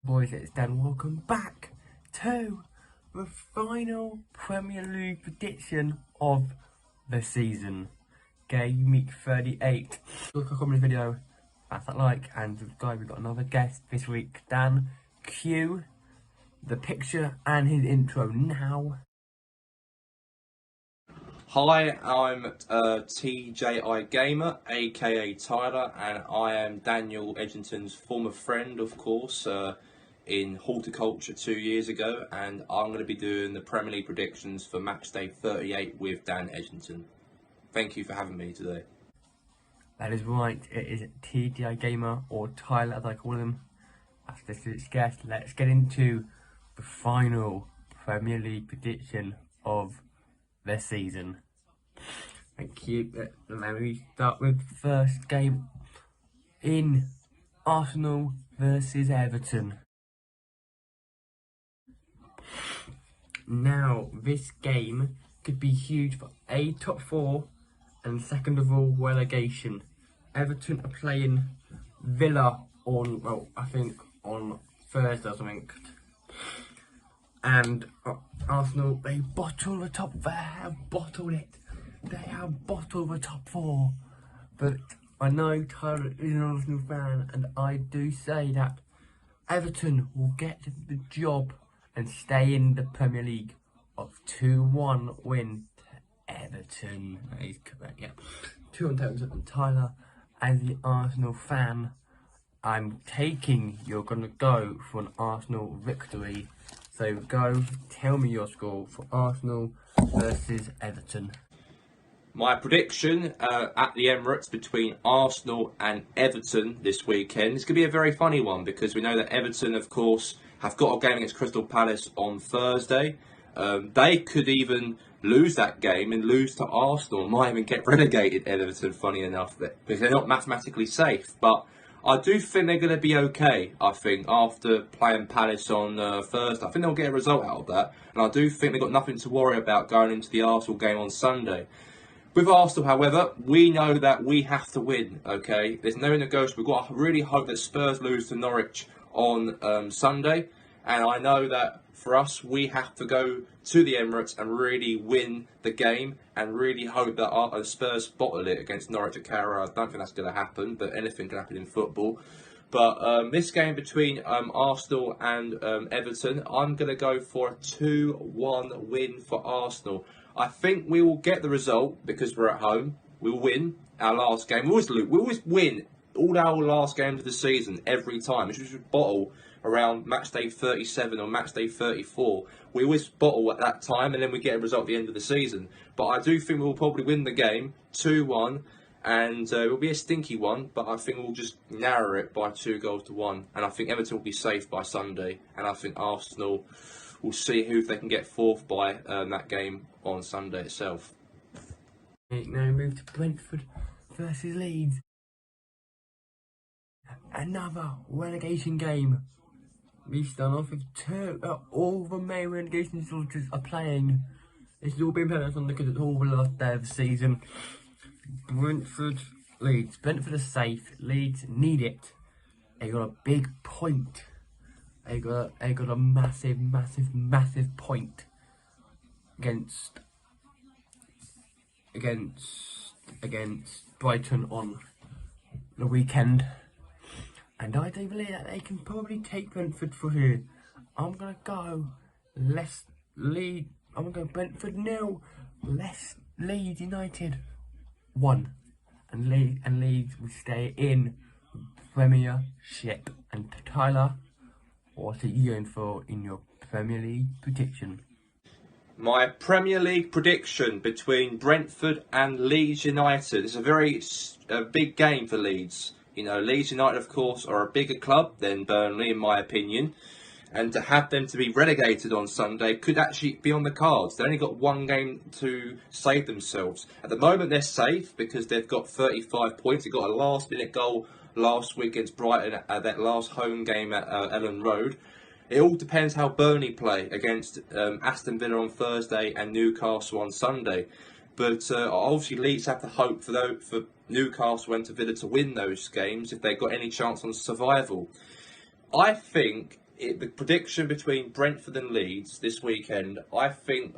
Boys, it's Dan. Welcome back to the final Premier League prediction of the season. Game week 38. Look at the video, that's that like, and guys, we've got another guest this week. Dan, cue the picture and his intro now. Hi, I'm TJI Gamer, aka Tyler, and I am Daniel Edgington's former friend, of course, in horticulture 2 years ago, and I'm going to be doing the Premier League predictions for match day 38 with Dan Edgington. Thank you for having me today. That is right, it is TJI Gamer, or Tyler as I call him. That's this week's guest. Let's get into the final Premier League prediction of the season. Thank you. Let me start with the first game in Arsenal versus Everton. Now, this game could be huge for a top four and second of all relegation. Everton are playing Villa on, well, I think on Thursday or something. And Arsenal, they bottle the top, they have bottled it. They have bottled the top four. But I know Tyler is an Arsenal fan, and I do say that Everton will get the job and stay in the Premier League of 2-1 win to Everton. That is correct, yeah. 2-1 to Everton. And Tyler, as the Arsenal fan, I'm taking you're going to go for an Arsenal victory. So go, tell me your score for Arsenal versus Everton. My prediction at the Emirates between Arsenal and Everton this weekend is going to be a very funny one, because we know that Everton, of course, have got a game against Crystal Palace on Thursday. They could even lose that game and lose to Arsenal, might even get relegated, Everton, funny enough, because they're not mathematically safe. But I do think they're going to be okay, I think, after playing Palace on Thursday. I think they'll get a result out of that. And I do think they've got nothing to worry about going into the Arsenal game on Sunday. With Arsenal, however, we know that we have to win, okay? There's no negotiable. We've got to really hope that Spurs lose to Norwich on Sunday. And I know that for us, we have to go to the Emirates and really win the game and really hope that our Spurs bottle it against Norwich at Carrow. I don't think that's going to happen, but anything can happen in football. But this game between Arsenal and Everton, I'm going to go for a 2-1 win for Arsenal. I think we will get the result because we're at home. We'll win our last game. We always win all our last games of the season every time. We should bottle around match day 37 or match day 34. We always bottle at that time, and then we get a result at the end of the season. But I do think we'll probably win the game 2-1, and it will be a stinky one, but I think we'll just narrow it by 2-1. And I think Everton will be safe by Sunday, and I think Arsenal will see who they can get fourth by that game on Sunday itself. Now move to Brentford versus Leeds. Another relegation game. We start off with two. All the main relegation soldiers are playing. It's all been played on Sunday because it's all the last day of the season. Brentford, Leeds. Brentford are safe. Leeds need it. They got a big point. They got a massive point against Brighton on the weekend. And I do believe that they can probably take Brentford for here. I'm gonna go Leeds. I'm gonna go Brentford 0, Leeds United 1, and Leeds will stay in Premiership. And Tyler, what are you going for in your Premier League prediction? My Premier League prediction between Brentford and Leeds United is a very big game for Leeds. You know, Leeds United, of course, are a bigger club than Burnley, in my opinion. And to have them to be relegated on Sunday could actually be on the cards. They only got one game to save themselves. At the moment, they're safe because they've got 35 points. They got a last-minute goal last week against Brighton at that last home game at Ellen Road. It all depends how Burnley play against Aston Villa on Thursday and Newcastle on Sunday. But obviously Leeds have to hope for Newcastle and Villa to win those games if they've got any chance on survival. I think the prediction between Brentford and Leeds this weekend, I think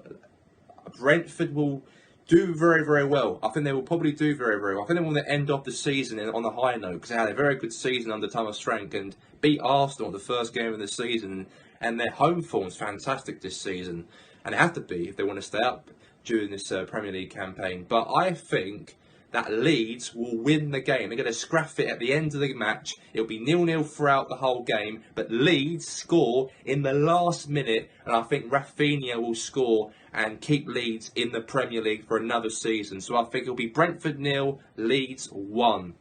Brentford will do very, very well. I think they will probably do very, very well. I think they want to end off the season on a high note because they had a very good season under Thomas Frank and beat Arsenal the first game of the season. And their home form's fantastic this season. And they have to be if they want to stay up during this Premier League campaign. But I think that Leeds will win the game. They're going to scrap it at the end of the match. It'll be 0-0 throughout the whole game. But Leeds score in the last minute. And I think Rafinha will score and keep Leeds in the Premier League for another season. So I think it'll be Brentford 0, Leeds 1.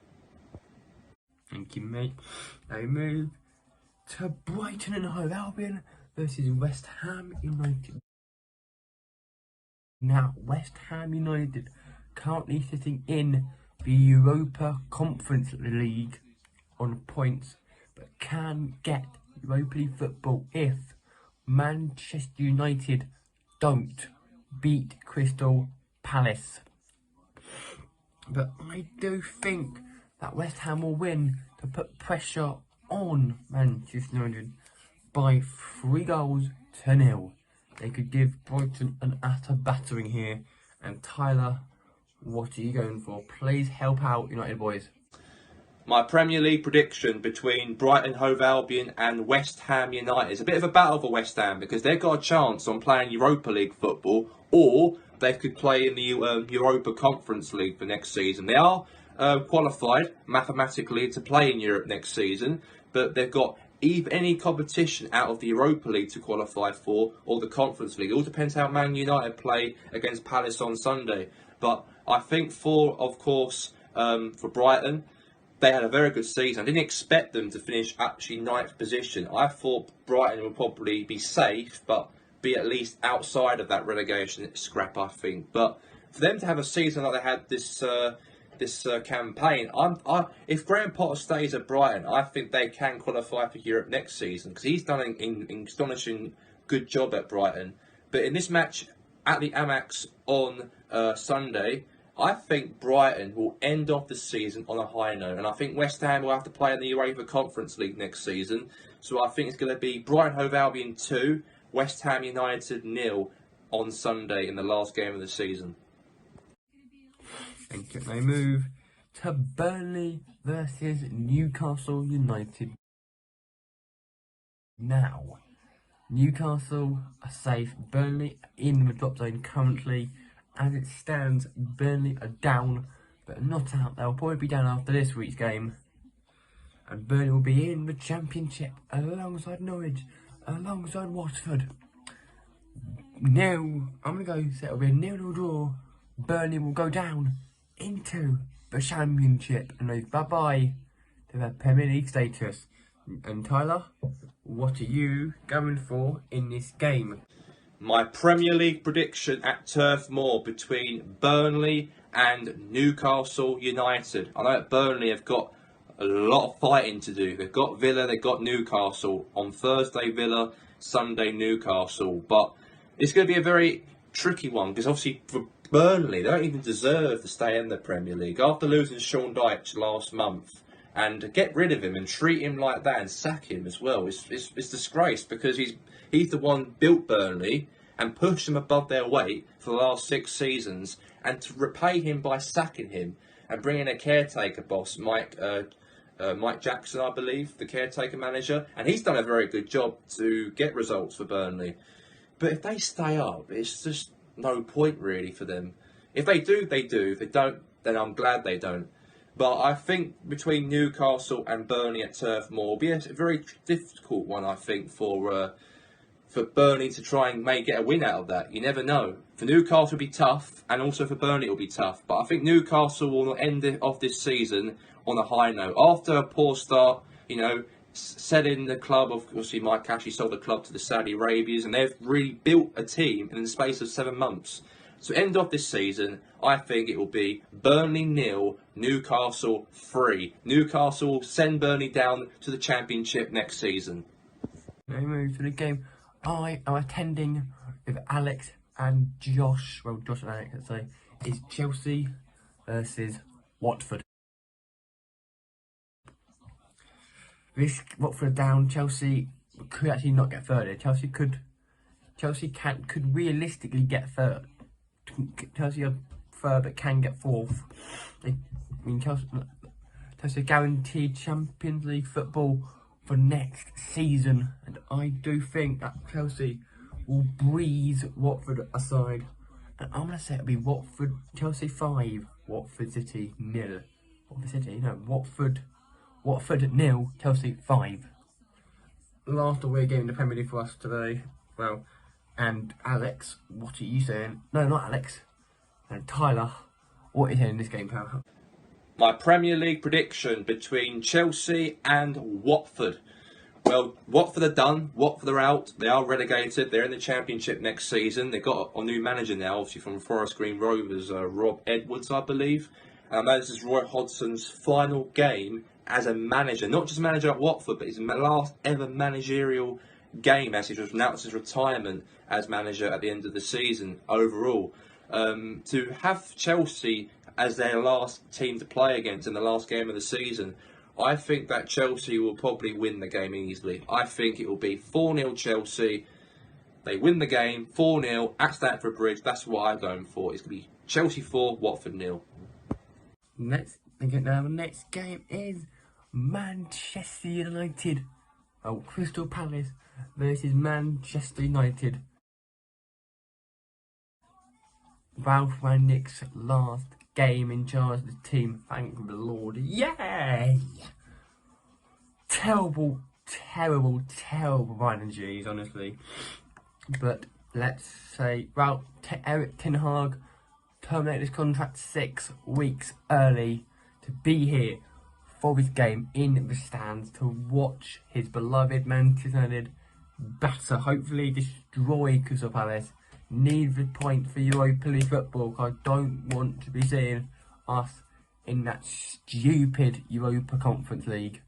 Thank you, mate. Now we move to Brighton and Hove Albion versus West Ham United. Now, West Ham United currently sitting in the Europa Conference League on points, but can get Europa League football if Manchester United don't beat Crystal Palace. But I do think that West Ham will win to put pressure on Manchester United by 3-0. They could give Brighton an utter battering here. And Tyler, what are you going for? Please help out, United boys. My Premier League prediction between Brighton Hove Albion and West Ham United is a bit of a battle for West Ham because they've got a chance on playing Europa League football, or they could play in the Europa Conference League for next season. They are qualified mathematically to play in Europe next season, but they've got any competition out of the Europa League to qualify for, or the Conference League. It all depends how Man United play against Palace on Sunday. But I think for Brighton, they had a very good season. I didn't expect them to finish actually 9th position. I thought Brighton would probably be safe, but be at least outside of that relegation scrap, I think. But for them to have a season like they had this campaign, if Graham Potter stays at Brighton, I think they can qualify for Europe next season because he's done an astonishing good job at Brighton. But in this match at the Amex on Sunday, I think Brighton will end off the season on a high note, and I think West Ham will have to play in the UEFA Conference League next season. So I think it's going to be Brighton Hove Albion 2, West Ham United 0 on Sunday in the last game of the season. Thank you. They move to Burnley versus Newcastle United. Now, Newcastle are safe. Burnley in the drop zone currently. As it stands, Burnley are down, but not out. They'll probably be down after this week's game. And Burnley will be in the Championship alongside Norwich, alongside Watford. Now, I'm going to go, so it'll be a 0-0 draw. Burnley will go down into the Championship and move bye-bye to their Premier League status. And Tyler, what are you going for in this game? My Premier League prediction at Turf Moor between Burnley and Newcastle United. I know that Burnley have got a lot of fighting to do. They've got Villa, they've got Newcastle. On Thursday, Villa, Sunday, Newcastle. But it's going to be a very tricky one because obviously for Burnley, they don't even deserve to stay in the Premier League. After losing Sean Dyche last month, and get rid of him and treat him like that and sack him as well, it's disgrace because he's the one built Burnley and pushed them above their weight for the last 6 seasons, and to repay him by sacking him and bringing a caretaker boss, Mike Jackson, I believe, the caretaker manager, and he's done a very good job to get results for Burnley. But if they stay up, it's just no point really for them. If they do, they do. If they don't, then I'm glad they don't. But I think between Newcastle and Burnley at Turf Moor will be a very difficult one, I think, for Burnley to try and get a win out of that. You never know. For Newcastle it'll be tough, and also for Burnley it'll be tough. But I think Newcastle will end off this season on a high note. After a poor start, selling the club, obviously Mike Ashley sold the club to the Saudi Arabians, and they've really built a team in the space of 7 months. So end off this season, I think it will be Burnley 0, Newcastle 3. Newcastle will send Burnley down to the Championship next season. Now we move to the game I am attending with Alex and Josh. Well, Josh and Alex, let's say, is Chelsea versus Watford. Watford down, Chelsea could actually not get third here. Chelsea could realistically get third. Chelsea are third but can get fourth. Chelsea are guaranteed Champions League football for next season, and I do think that Chelsea will breeze Watford aside. And I'm gonna say it'll be Chelsea 5, Watford City 0. Watford 0, Chelsea 5. Last away game in the Premier League for us today. Well, and Alex, what are you saying? No, not Alex. And Tyler, what are you saying in this game, pal? My Premier League prediction between Chelsea and Watford. Well, Watford are done. Watford are out. They are relegated. They're in the Championship next season. They've got a new manager now, obviously from Forest Green Rovers, Rob Edwards, I believe. This is Roy Hodgson's final game as a manager. Not just manager at Watford, but his last ever managerial game as he announced his retirement as manager at the end of the season overall. To have Chelsea as their last team to play against in the last game of the season, I think that Chelsea will probably win the game easily. I think it will be 4-0 Chelsea. They win the game 4-0 at Stamford Bridge. That's what I'm going for. It's going to be Chelsea 4, Watford 0. The next game is Manchester United. Crystal Palace versus Manchester United. Ralph Rangnick's last game in charge of the team, thank the Lord. Yay! Terrible energies, honestly. But let's say, Eric Ten Hag terminated his contract 6 weeks early to be here for his game in the stands to watch his beloved Manchester United batter, hopefully destroy Crystal Palace. Need the point for Europa League football. I don't want to be seeing us in that stupid Europa Conference League.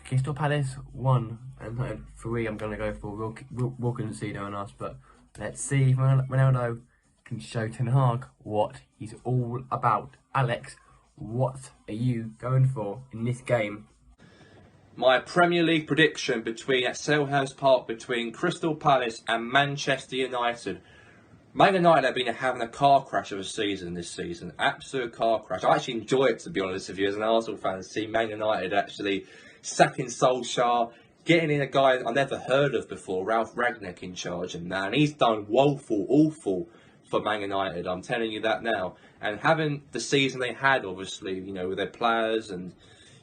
Crystal Palace 1 and 3. I'm going to go for. We'll concede on us, but let's see if Ronaldo can show Ten Hag what he's all about. Alex, what are you going for in this game? My Premier League prediction at Selhurst Park between Crystal Palace and Manchester United. Man United have been having a car crash of a season this season. Absolute car crash. I actually enjoy it, to be honest with you, as an Arsenal fan, to see Man United actually sacking Solskjaer, getting in a guy I never heard of before, Ralph Rangnick, in charge. And man, he's done awful for Man United. I'm telling you that now. And having the season they had, obviously, with their players and,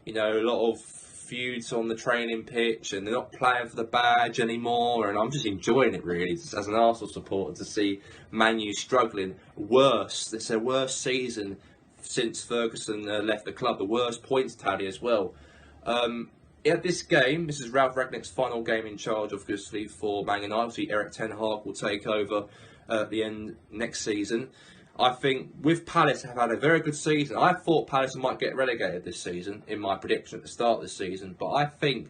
a lot of feuds on the training pitch, and they're not playing for the badge anymore, and I'm just enjoying it really as an Arsenal supporter to see Man U struggling. It's their worst season since Ferguson left the club, the worst points tally as well. This is Ralph Rangnick's final game in charge, obviously, for Man United. Obviously, Eric Ten Hag will take over at the end next season. I think with Palace have had a very good season. I thought Palace might get relegated this season in my prediction at the start of the season. But I think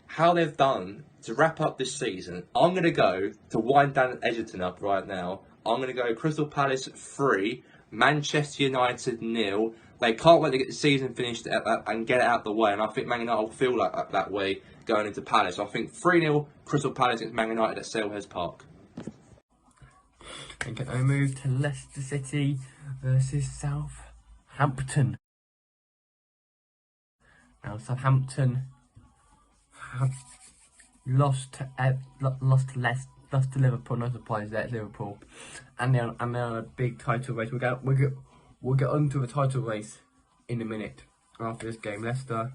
how they've done to wrap up this season, I'm going to go to wind down Edgerton up right now. I'm going to go Crystal Palace 3, Manchester United 0. They can't wait to get the season finished and get it out of the way. And I think Man United will feel like that way going into Palace. I think 3-0 Crystal Palace against Man United at Selhurst Park. And I move to Leicester City versus Southampton. Now Southampton have lost to Liverpool. No surprise there, it's Liverpool, and they're on a big title race. We'll get onto the title race in a minute after this game. Leicester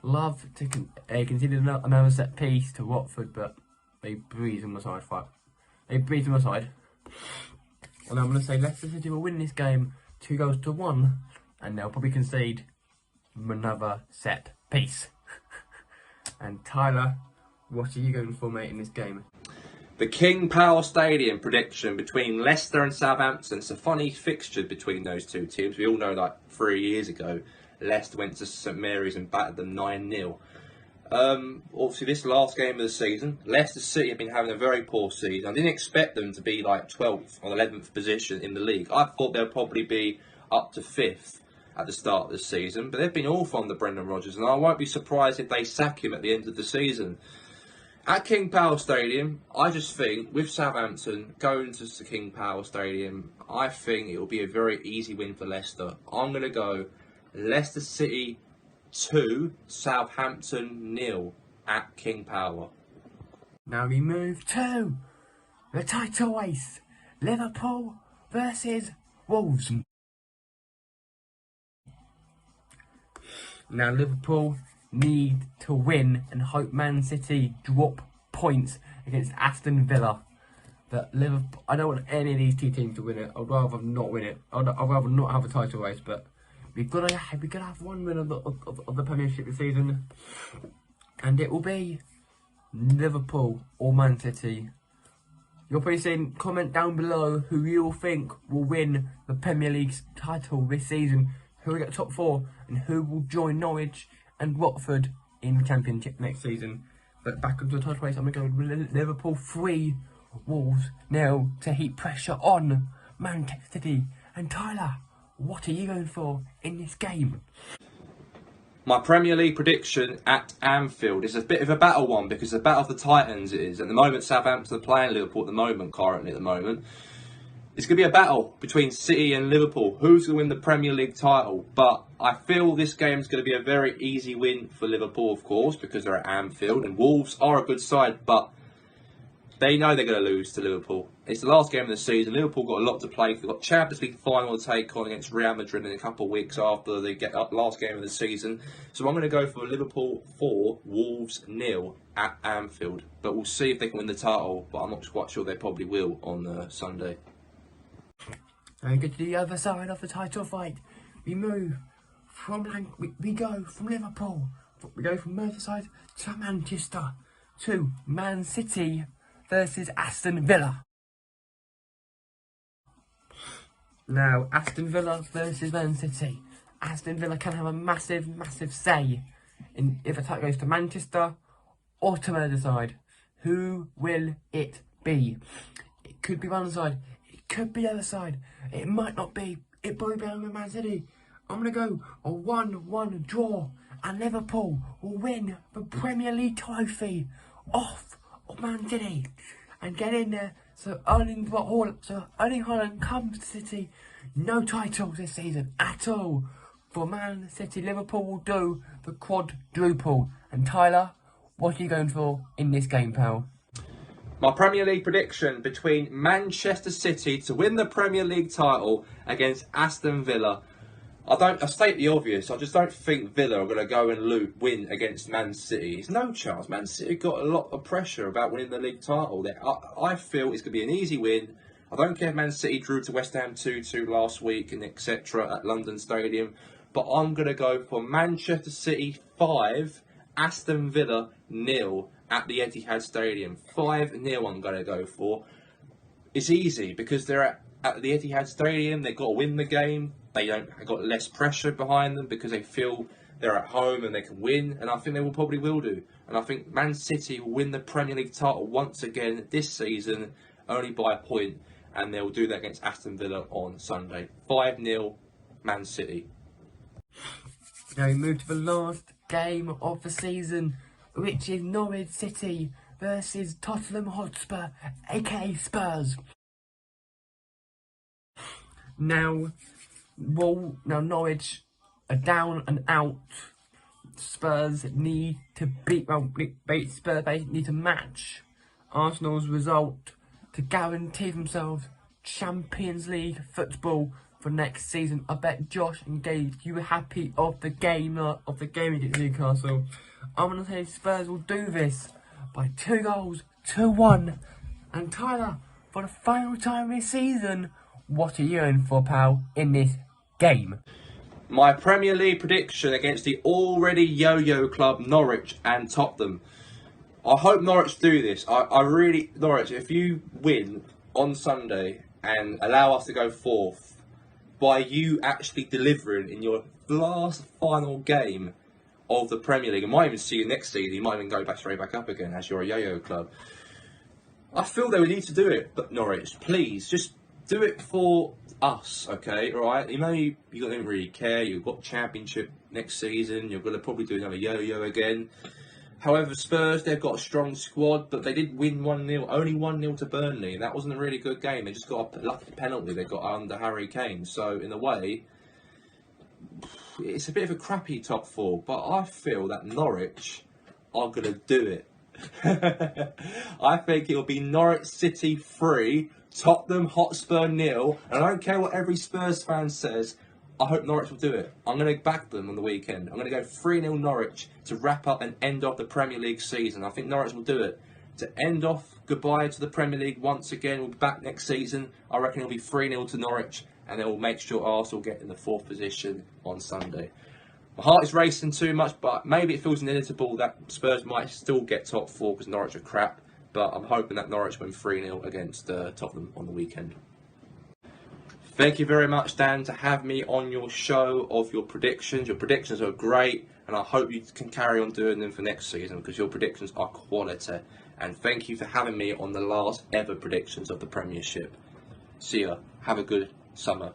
love to concede another set piece to Watford, but they breeze them aside. And I'm going to say Leicester City will win this game 2-1, and they'll probably concede another set piece. And Tyler, what are you going for, mate, in this game? The King Power Stadium prediction between Leicester and Southampton. It's a funny fixture between those two teams. We all know, 3 years ago, Leicester went to St Mary's and battered them 9-0. Obviously, this last game of the season, Leicester City have been having a very poor season. I didn't expect them to be 12th or 11th position in the league. I thought they'll probably be up to 5th. at the start of the season, but they've been awful on the Brendan Rodgers, and I won't be surprised if they sack him at the end of the season. At King Power Stadium, I just think with Southampton going to King Power Stadium, I think it will be a very easy win for Leicester. I'm going to go Leicester City 2, Southampton 0 at King Power. Now we move to the title race. Liverpool versus Wolves. Now Liverpool need to win and hope Man City drop points against Aston Villa. But Liverpool, I don't want any of these two teams to win it. I'd rather not win it. I'd rather not have a title race. But we've got to have one win of the Premiership this season, and it will be Liverpool or Man City. You're probably saying, comment down below who you all think will win the Premier League's title this season, who will get top 4, and who will join Norwich and Watford in the Championship next season. But back onto the title race, I'm going to go with Liverpool 3, Wolves now to heap pressure on Manchester City. And Tyler, what are you going for in this game? My Premier League prediction at Anfield is a bit of a battle one because the battle of the Titans it is. At the moment, Southampton are playing Liverpool currently at the moment. It's going to be a battle between City and Liverpool. Who's going to win the Premier League title? But I feel this game is going to be a very easy win for Liverpool, of course, because they're at Anfield. And Wolves are a good side, but they know they're going to lose to Liverpool. It's the last game of the season. Liverpool got a lot to play for. They've got Champions League final to take on against Real Madrid in a couple of weeks after they get up last game of the season. So I'm going to go for Liverpool 4, Wolves 0 at Anfield. But we'll see if they can win the title. But I'm not quite sure they probably will on Sunday. And go to the other side of the title fight. We move from we go from Liverpool. We go from Merseyside to Manchester to Man City versus Aston Villa. Now, Aston Villa versus Man City. Aston Villa can have a massive say in if the title goes to Manchester or to Merseyside. Who will it be? It could be one side. It could be the other side. It might not be. It probably be with Man City. I'm going to go a 1-1 draw. And Liverpool will win the Premier League trophy off of Man City and get in there. So Erling Haaland comes to City. No titles this season at all for Man City. Liverpool will do the quadruple. And Tyler, what are you going for in this game, pal? My Premier League prediction between Manchester City to win the Premier League title against Aston Villa. I state the obvious. I just don't think Villa are going to go and win against Man City. It's no chance. Man City got a lot of pressure about winning the league title. I feel it's going to be an easy win. I don't care if Man City drew to West Ham 2-2 last week and etc. at London Stadium. But I'm going to go for Manchester City 5, Aston Villa 0 at the Etihad Stadium. 5-0 I'm going to go for. It's easy because they're at the Etihad Stadium. They've got to win the game. They got less pressure behind them because they feel they're at home and they can win, and I think they probably will do. And I think Man City will win the Premier League title once again this season, only by a point, and they'll do that against Aston Villa on Sunday. 5-0 Man City. Now we move to the last game of the season, which is Norwich City versus Tottenham Hotspur, aka Spurs. Now Norwich are down and out. Spurs need to beat Spurs need to match Arsenal's result to guarantee themselves Champions League football for next season. I bet Josh and Gabe, you were happy of the game against Newcastle. I'm gonna say Spurs will do this by 2 goals to 1. And Tyler, for the final time this season, what are you in for, pal, in this game? My Premier League prediction against the already yo-yo club Norwich and Tottenham. I hope Norwich do this. Norwich, if you win on Sunday and allow us to go 4th, by you actually delivering in your last final game of the Premier League, I might even see you next season. You might even go straight back up again as you're a yo-yo club. I feel they would need to do it, but Norwich, please, just Do it for us, okay? All right. You know you don't really care. You've got Championship next season. You're going to probably do another yo-yo again. However, Spurs, they've got a strong squad, but they did win 1-0, only 1-0 to Burnley. That wasn't a really good game. They just got a lucky penalty they got under Harry Kane. So, in a way, it's a bit of a crappy top four, but I feel that Norwich are going to do it. I think it'll be Norwich City 3, Tottenham Hotspur 0, and I don't care what every Spurs fan says, I hope Norwich will do it. I'm going to back them on the weekend. I'm going to go 3-0 Norwich to wrap up and end off the Premier League season. I think Norwich will do it. To end off, goodbye to the Premier League once again. We'll be back next season. I reckon it'll be 3-0 to Norwich, and it will make sure Arsenal get in the 4th position on Sunday. My heart is racing too much, but maybe it feels inevitable that Spurs might still get top 4 because Norwich are crap. But I'm hoping that Norwich win 3-0 against Tottenham on the weekend. Thank you very much, Dan, to have me on your show of your predictions. Your predictions are great, and I hope you can carry on doing them for next season because your predictions are quality. And thank you for having me on the last ever predictions of the Premiership. See ya. Have a good summer.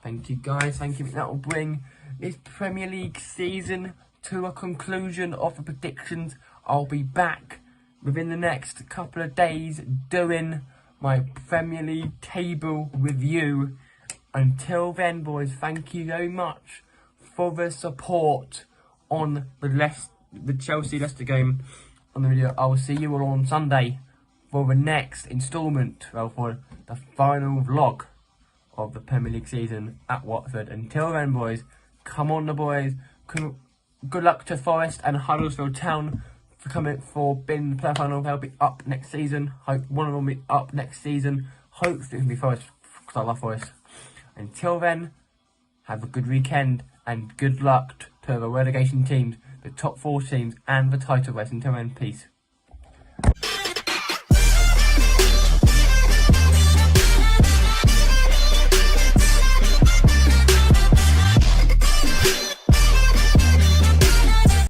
Thank you, guys. Thank you. That will bring this Premier League season to a conclusion of the predictions. I'll be back within the next couple of days doing my Premier League table review. Until then, boys, thank you very much for the support on the Chelsea-Leicester game on the video. I will see you all on Sunday for the next instalment, for the final vlog of the Premier League season at Watford. Until then, boys, come on the boys. Good luck to Forest and Huddersfield Town for coming for being the playoff final. They'll be up next season. Hope one of them will be up next season. Hopefully it can be Forest because I love Forest. Until then, have a good weekend and good luck to the relegation teams, the top 4 teams and the title race. Until then, peace.